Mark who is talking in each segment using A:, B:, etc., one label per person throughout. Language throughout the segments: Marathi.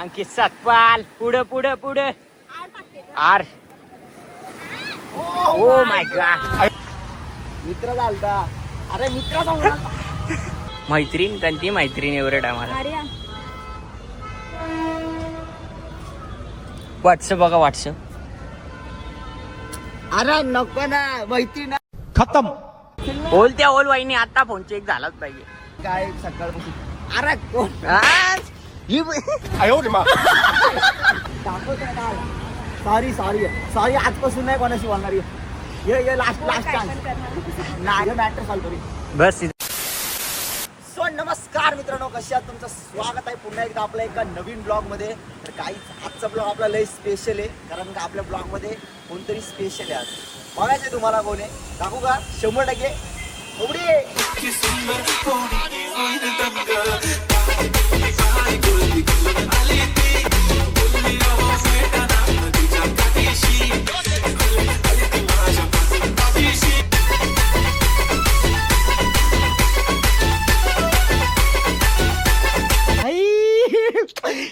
A: अंकित सतपाल पुढं पुढं पुढं आर ओ माय गॉड
B: मित्र झालता. अरे मित्राचा
A: मैत्रीण कोणती मैत्रीण एवढं आम्हाला व्हॉट्सअप बघा व्हॉट्सअप.
B: अरे नको ना मैत्री ना
C: खत्म.
A: बोलत्या ओल वाहिनी आता फोन चेक झालाच पाहिजे.
B: काय सकाळपासून. अरे कोण
A: आज
C: आयो रे मा.
B: सॉरी सॉरी सॉरी आजपासून नाही कोणाशी बोलणार. ये लास्ट चान्स नाही मॅटर सॉल्व करू
A: बस.
B: सो नमस्कार मित्रांनो, कसे आहात? तुमचं स्वागत आहे पुन्हा एकदा आपल्या एका नवीन ब्लॉग मध्ये. तर काहीच आजचा ब्लॉग आपला लय स्पेशल आहे, कारण का आपल्या ब्लॉग मध्ये कोणतरी स्पेशल आहे. आज बघायचंय तुम्हाला कोण आहे, दाखवू का? 100% उघडी.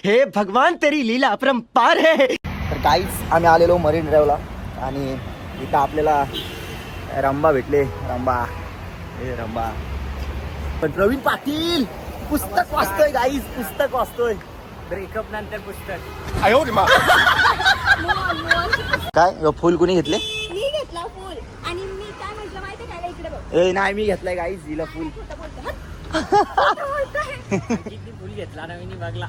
C: हे भगवान तेरी लीला अपरंपार है.
B: तर काहीच आम्ही आलेलो मरीन ड्राईव्हला आणि इथं आपल्याला रंबा भेटले. रंबा पण प्रवीण पाटील पुस्तक वाचतोय. गाईज पुस्तक वाचतोय.
A: ब्रेकअप नंतर पुस्तक.
C: आयो रे मा.
B: काय फुल कुणी घेतले?
D: मी घेतला फुल आणि मी काय म्हटलं माहिती काय इकडे बघ.
B: ए नाही मी घेतलाय गाईज हिला फुल.
A: किती फुल घेतला ना मी बघला.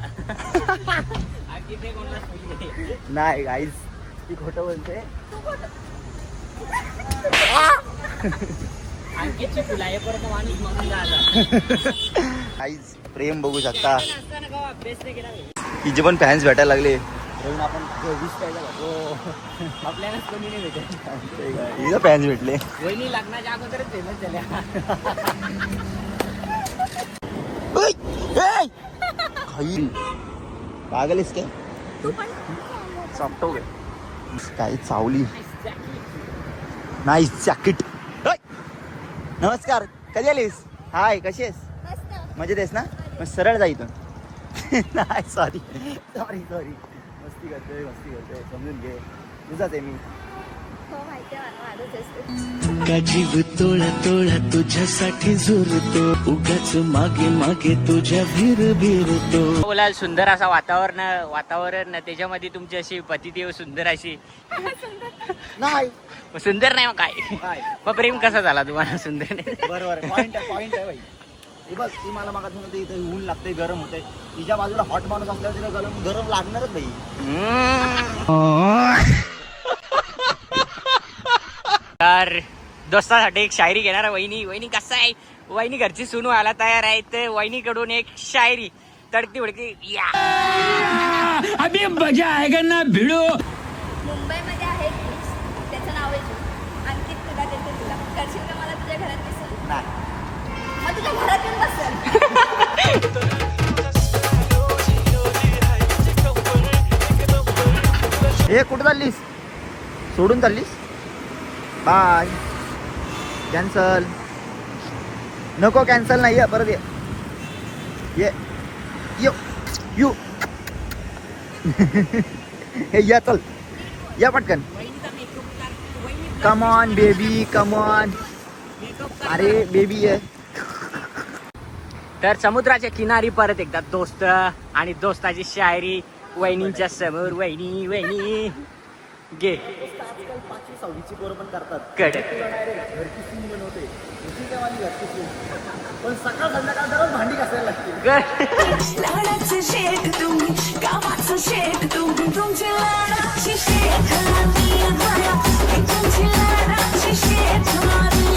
A: किती कोणला फुल घेतले
B: नाही गाईज ती खोटं बोलते.
A: अंकितची फुल आहे परत माणूस म्हणून झाला.
B: गाईज प्रेम बघू शकता.
A: असताना गाव अभ्यास नाही केला.
B: तिचे पण फॅन्स भेटायला लागले. प्रवीण आपण 20 पाहिजे
A: आपल्यालाच कोणी नाही भेटत.
B: हिला फॅन्स भेटले.
A: वहिनी लग्नाच्या अगोदरच फेमस झाल्या.
B: पागल काय
D: तू पण
B: चापटो काय चावली. Nice jacket. नमस्कार, कधी आलीस? हाय, कशी आहेस?
D: मस्त.
B: मजेत आहेस ना? मग सरळ जा इथून. नाही सॉरी मस्ती करतोय समजून घे. तुझाच आहे मी.
D: हो माहिती आहे मला, माझंच असतं.
E: का जीव तोळा तोळा तुझ्यासाठी झुरतो, उगाच मागे मागे तुझ्या भिरतो.
A: बोलाल सुंदर असा वातावरण त्याच्यामध्ये तुमची अशी पतिदेव सुंदर अशी.
B: नाही
A: सुंदर नाही मग काय?
B: काय
A: मग प्रेम कसा झाला तुम्हाला सुंदर नाही?
B: बरोबर पॉइंट आहे भाई. हे बघ ती मला मागात म्हणते इथं ऊन लागतंय, गरम होतंय. तिच्या बाजूला हॉट माणूस असल्यावर तिला गरम लागणारच भाई.
A: तर दोस्तासाठी एक शायरी घेणार. वहिनी कसं आहे? वहिनी घरची सून व्हायला तयार आहे, तर वहिनीकडून एक शायरी. तडकी उडकी या.
E: अभी मजा आएगा ना भिडो.
D: मुंबईमध्ये आहे एक बीच, त्याचं नाव आहे जू. अंकित तुला देते, तुला करशील का मला तुझ्या घरात दिसेल?
B: नाही
D: मग तुझ्या घरात येऊन बसेल.
B: हे कुठं चाललीस? सोडून चाललीस? बाय. कॅन्सल नको. कॅन्सल नाही आहे, परत ये यू हे या चल या पटकन. Come on baby come on. अरे बेबी आहे.
A: तर समुद्राच्या किनारी परत एकदा दोस्त आणि दोस्ताची शायरी वहिनींच्या समोर. वहिनी घे.
B: आजकाल 5वी 6वीची पोरं पण करतात.
A: कडक.
B: घरची सून बनवते. तुझी काय माझी घरची सून. पण सकाळ संध्याकाळ दररोज भांडी घासायला लागते.
F: लाडाचं शेठ तुम्ही, गावाचं शेठ तुम्ही, तुमची लाडाची शेठ मी आहे, तुमची लाडाची शेठ मी.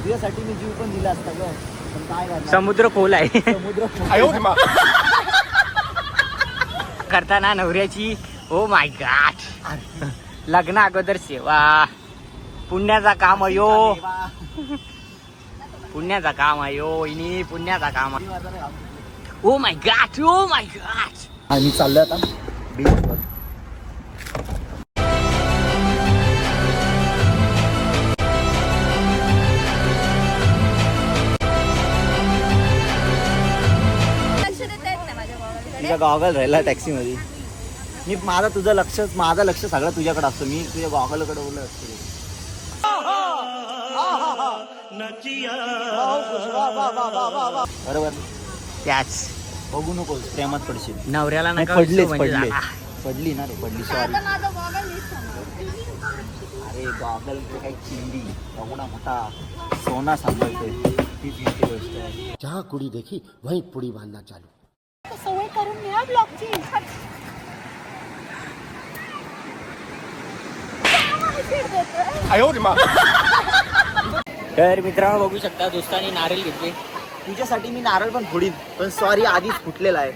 B: तुझ्यासाठी मी जीव पण दिला असता ग, पण काय करणार.
A: समुद्र खोल आहे.
B: समुद्र
C: आयो रे मा.
A: करताना नवऱ्याची ओ माय गॉड लग्न अगोदर सेवा. पुण्याचा काम यो. पुण्याचा काम आहे यो वहिनी, पुण्याचा काम आहे. Oh my God.
B: आम्ही चाललोय आता बीचवर.
D: लक्ष देता येत नाही माझ्या भावाकडे.
B: गॉगल राहिला टॅक्सी मध्ये. मी माझं लक्ष सगळं तुझ्याकडे असतो. मी तुझ्या गॉगलकडे बोलत असतो. बरोबर.
A: त्याच
B: बघू नको प्रेमात पडशील.
A: नवऱ्याला
B: नाही,
A: नका
B: पडलीच
A: विसरू म्हणजे
B: पडली.
A: झाला.
B: पडली ना रे, पडली. सॉरी.
D: आता माझा गॉगल नीट
B: अरे गॉगल ते काही चिंडी एवढा मोठा सोना सांभाळतोय. तीच मोठी गोष्ट आहे.
C: जहाँ कुड़ी देखी वहीं पुड़ी बांधना चालू.
D: सवय करून घ्या ब्लॉगची.
A: तर मित्रांनो बघू शकता दोस्तांनी नारळ घेतले.
B: तुझ्यासाठी मी नारळ पण फोडीन, पण सॉरी आधीच फुटलेला आहे.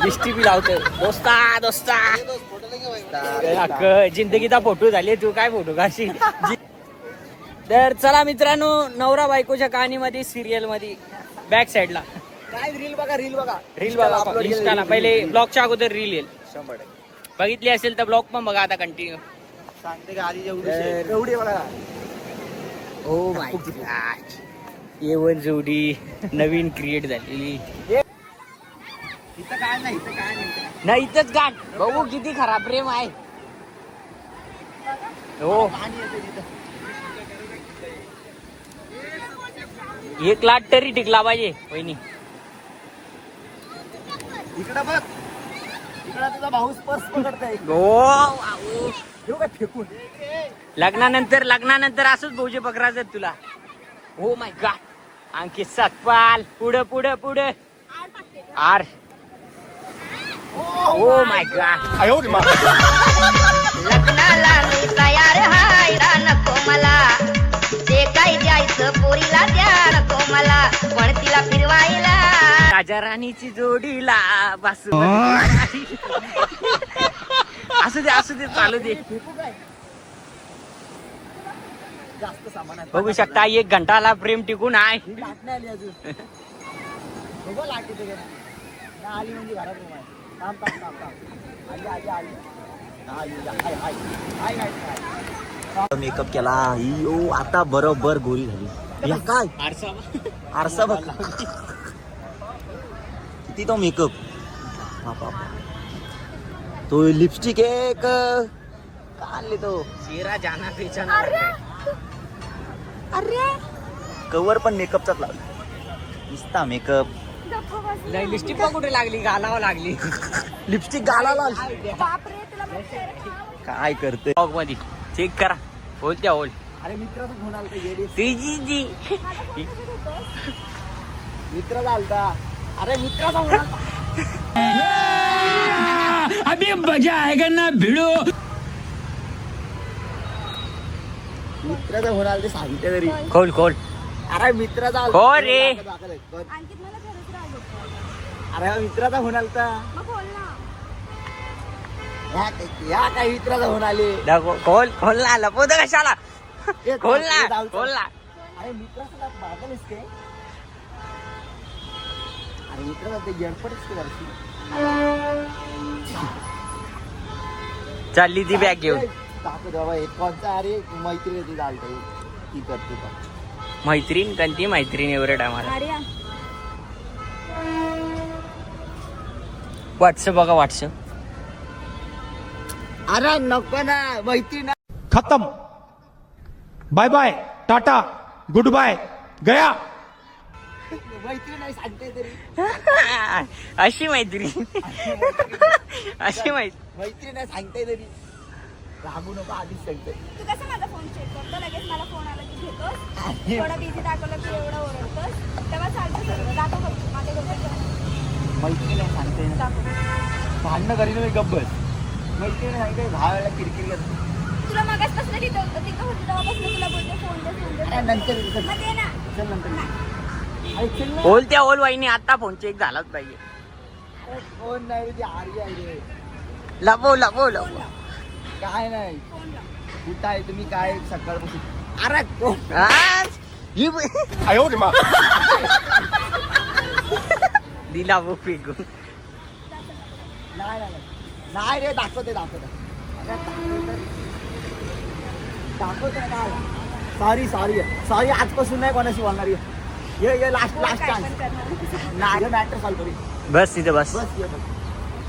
A: दिष्टी बी लावतो. दोस्ता दोस्ता जिंदगीचा फोटो झाले. तू काय फोटो काढशील. तर चला मित्रांनो, नवरा बायकोच्या कहाणीमध्ये सिरियल मध्ये बॅक साईडला
B: काय रील बघा, रील बघा,
A: रील बघा.
B: upload केलेली
A: इंस्टाला
B: reel.
A: पहिले ब्लॉगच्या अगोदर रील येईल.
B: 100%.
A: बघितली असेल तर ब्लॉग पण बघा आता कंटिन्यू.
B: सांगते का आधी एवढी बघा.
A: ओ माय गॉड, येवन जोडी नवीन क्रिएट झालेली.
B: इथं काय नाही, इथं काय नाही.
A: नाही इथंच गाठ. बघू किती खराब प्रेम आहे. हो,
B: पाणी येतं तिथं.
A: एक लाट तरी टिकला पाहिजे वहिनी.
B: इकडं बघ, इकडं तुझा भाऊस पर्स पकडताय.
A: हो,
B: ठेवू काय फेकून.
A: लग्नानंतर असंच भाऊजी पकडायचं तुला. हो माय गॉड, अंकित सतपाल पुढं पुढं पुढं आर. ओ माय गॉड,
D: लग्नाला मी तयार हाय नको मला. जे काही द्यायचं पोरीला द्या नको मला. पण तिला फिरवायला
A: राजा राणीची जोडीला बसू. असू दे चालू दे.
B: जास्त सामान आहे.
A: बघू शकता 1 घंटाला प्रेम टिकून आहे.
B: ही लाट नाही आली अजून. बघ लाट येते का. आली म्हणजे घरात रूम आहे. थांब थांब थांब थांब. आली आली आली. मेकअप केला. यो आता बरोबर गोरी झाली. या काय आरसा बघ. किती तो मेकअप. तो लिपस्टिक एक का आणली तो.
A: शेरा जाना बेचाना.
B: कवर पण मेकअपचाच लावला. नुसता मेकअप.
A: लिपस्टिक पण कुठे लागली, घालावं लागली.
B: लिपस्टिक घालायला
D: बापरे तुला
B: काय करते.
A: ब्लॉग मध्ये चेक करा. बोलत्या बोल.
B: अरे मित्राचा फोन आलता. येडे
A: तुझी जी
B: मित्र झालता. अरे मित्राचा फोन आलता.
E: अभी मजा आएगा ना भिड़ो.
B: मित्राचा फोन आलता सांगते तरी.
A: खोल.
B: अरे मित्राचा आलता.
A: हो रे.
D: अंकित मला खरंच राग येतो.
B: अरे मित्राचा फोन आलता.
D: मग बोल ना.
B: या काय मित्राचा फोन आले.
A: खोल ना. लपवत कशाला.
B: ए,
A: खोल
B: ए,
A: ना.
B: जाऊ,
A: खोल ना.
B: अरे मित्राचा बागल असते. अरे मित्राचा ते एअरपोर्ट असते वरती.
A: चालली ती बॅग घेऊन.
B: दाखव बाबा एक कोणता. अरे मैत्री ती चालते. ती करते पण.
A: मैत्रीण कोणती मैत्रीण एवढ्या टायमाला.
D: आर्या
A: व्हॉट्सअप बघा व्हॉट्सअप.
B: अरे नको ना मैत्री ना.
G: खत्म. Bye bye tata goodbye गया.
B: मैत्री नाही सांगते तरी.
A: अशी मैत्री. अशी
B: मैत्री नाही सांगते तरी. रागू नको आधीच सांगते.
D: तू कसं माझा फोन चेक करतो. लगेच मला फोन आला की घेतोस. थोडं बिझी दाखवलं की एवढं ओरडतोस. तेव्हा चालतं सगळं. दाखव फक्त माझ्याकडे.
B: मैत्री नाही सांगते. भांडणं करीन मी गब्बस. मैत्री नाही सांगते. 10 वेळा किरकिर करते.
D: तुला मागासपासून तिथं होती तेव्हापासून तुला बोलते फोन
B: अरे नंतर
D: मग दे ना.
B: चल नंतर. अरे चल ना.
A: बोलत्या बोल वहिनी. आता फोन चेक झालाच पाहिजे.
B: अरे कोण नाही ती आर्य आहे रे.
A: लपव.
B: काय नाही. कुठं आहे तुम्ही. काय सकाळपासून. अरे कोण.
A: दिला वो फेकून.
B: नाही रे. दाखवते दाखवते काय. सॉरी आजपासून नाही कोणाशी बोलणार. ये लास्ट चान्स नाही मॅटर सॉल्व करू
A: बस तिथे बस.
B: बस ये बस.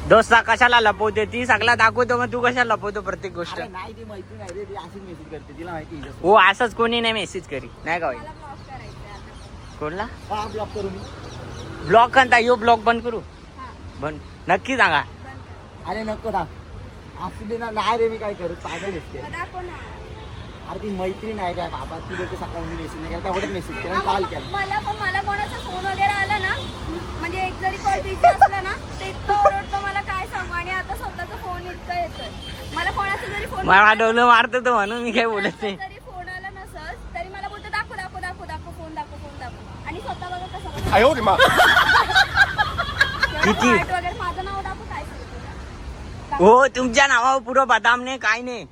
A: दोस्ता कशाला लपवते ती सगळा दाखवतो मग तू कशाला लपवतो प्रत्येक गोष्ट.
B: अरे नाही ती माहिती नाही रे ती अशीच मेसेज करते तिला माहिती आहे.
A: हो असंच कोणी नाही मेसेज करी नाही का कोणला
B: हा ब्लॉक करू मी.
A: ब्लॉक करता यो ब्लॉक बंद करू बंद नक्की सांगा.
B: अरे नको ना असू दे ना. नाही रे मी काय करू पागल दिसते. अरे ती मैत्री नाही काय बाबा ती लोक सकाळी मेसेज नाही केला तेवढंच मेसेज केला कॉल केला.
H: मला कोणाचा फोन वगैरे आला ना म्हणजे एक जरी कॉल बिझी असला ना ते इतकं ओरडतो मला काय सांगू. आणि आता स्वतःचा फोन इतकं येतोय मला कोणाचा जरी फोन
A: मला डोलं मारतो तो म्हणून मी काय बोलत नाही.
H: जरी फोन आला नसल तरी मला बोलतो दाखव फोन दाखव आणि स्वतः बघा कसं
A: किती?
H: वगैरे माझं नाव दाखव काय सांगतो
A: हो तुमच्या नावावर पुरं बदाम नाही काय नाही.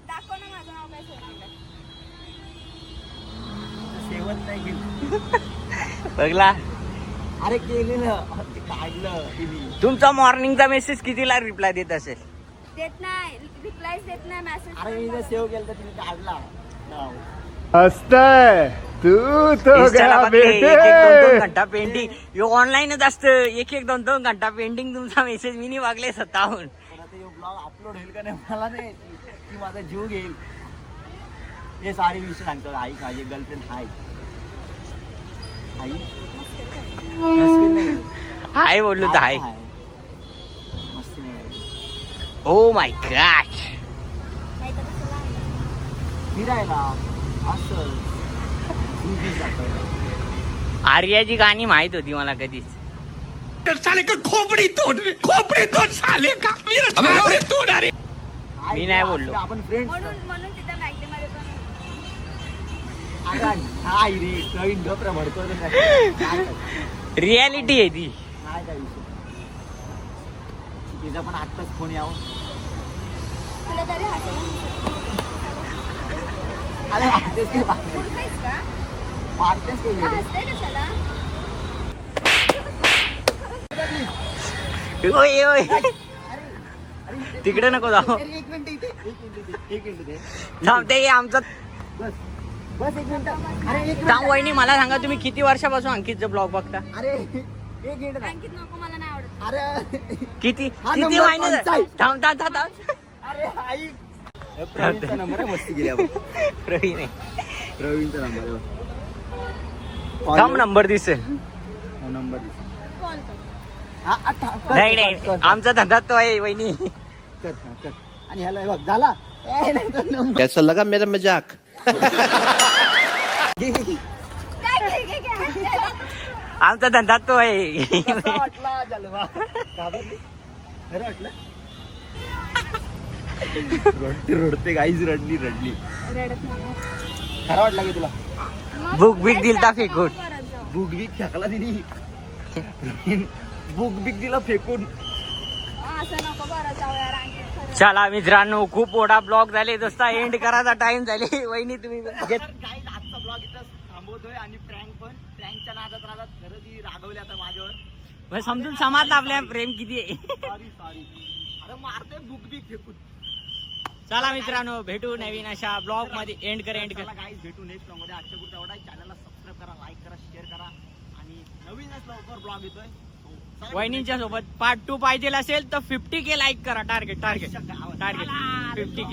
H: दाखव ना माझं नाव काय सांगतो.
B: शेवट नाही गेली.
A: बघला
B: अरे केलेलं ते काढलं तिने.
A: तुमचा मॉर्निंगचा मेसेज कितीला रिप्लाय देत असेल.
H: देत नाही रिप्लाय देत नाही मेसेज.
B: अरे मी जर सेव्ह केलं तर तिने काढला नाव.
I: हसतय तू तो
A: इंस्टाला
I: गया
A: बघ, एक
I: बेटे.
A: 2 घंटा पेंडिंग यो ऑनलाईनच असतं. 2 घंटा पेंडिंग तुमचा मेसेज मी नाही वागले स्वतःहून.
B: पण आता हे ब्लॉग अपलोड होईल का नाही मला नाही ती माझा जीव घेईल. हे सारे विषय सांगतो. आई माझी गर्लफ्रेंड हाय आई मस्ती नाही.
A: हाय बोललो तर हाय.
B: मस्ती नाही
A: ओ माय गॉड.
B: फिरायला असं movies दाखवायला.
A: आर्याची गाणी माहित होती मला कधीच. मी नाही बोललो.
B: आपण फ्रेंड्स
H: म्हणून तिथं बँकेमध्ये पण
B: आई रे नवीन गप्र म्हणतो
A: रियालिटी आहे ती.
B: नाही काय विषय. तिचा पण आत्ताच फोन यावं.
H: तुला तरी
B: अरे हसतेस की
H: हसतेस का
B: मारतेस की
H: का हसते कशाला.
A: ओय ओय तिकडे नको जाऊ.
B: अरे एक मिनिट इथे एक मिनिट इथे
A: थांबते आमचं.
B: बस बस एक मिनिट. अरे एक
A: सांग
B: मिनिट.
A: वहिनी मला सांगा तुम्ही किती वर्षापासून अंकितचं ब्लॉग बघता.
B: अरे एक मिनिट थांब.
H: बँकेत नको मला नाही आवडत.
B: अरे
A: किती
B: हा
A: किती
B: नंबर
A: महिने
B: कोणता आहे?
A: थांब थांब थांब थांब.
B: अरे आई प्रवीणचा नंबर आहे. मस्ती केली आपण.
A: प्रवीण आहे.
B: प्रवीणचा नंबर
A: थांब नंबर दिसेल.
B: नंबर
H: कॉल कर.
A: नाही नाही आमचा धंदा तो आहे वहिनी.
B: कर कर. आणि ह्याला हे बघ झाला. ए, नाही तर नंबर.
C: कैसा लगा मेरा मजाक?
B: घे, घे, घे.
H: काय
A: आमचा धंदा तो आहे.
B: कसा वाटला जलवा. घाबरली? खरं वाटलं रडते गाईच रडली
H: रडत नाही.
B: खरं वाटलं की तुला
A: बुक बिक दिलता फेकून.
H: परत जाऊ.
B: बुक बिक फेकला तिने. बुक बिक दिला फेकून.
H: असं नको परत जाऊ यार आणखी खरं.
A: चला मित्रांनो खूप मोठा ब्लॉग झाले दोस्ता एंड करायचा टाइम झाले. वहिनी तुम्ही
B: तर गाईज आजचा ब्लॉग इथं थांबवतोय. आणि प्रँकच्या नादात खरं ती रागवली आता माझ्यावर.
A: समजून समजलं आपल्या प्रेम किती आहे.
B: सॉरी अरे मारतोय बुक बिक फेकून.
A: चला मित्रांनो भेटू नवीन अशा ब्लॉग मध्ये एंड कर.
B: गाईज भेटू नेक्स्ट ब्लॉग मध्ये. आजच्या पुरता एवढा. चॅनलला सबस्क्राईब करा, लाईक करा, शेअर करा. आणि नवीनच लवकर ब्लॉग येतोय.
A: वहिनींच्या सोबत पार्ट 2 पाहिजे असेल तर 50K लाईक करा. Target 50K.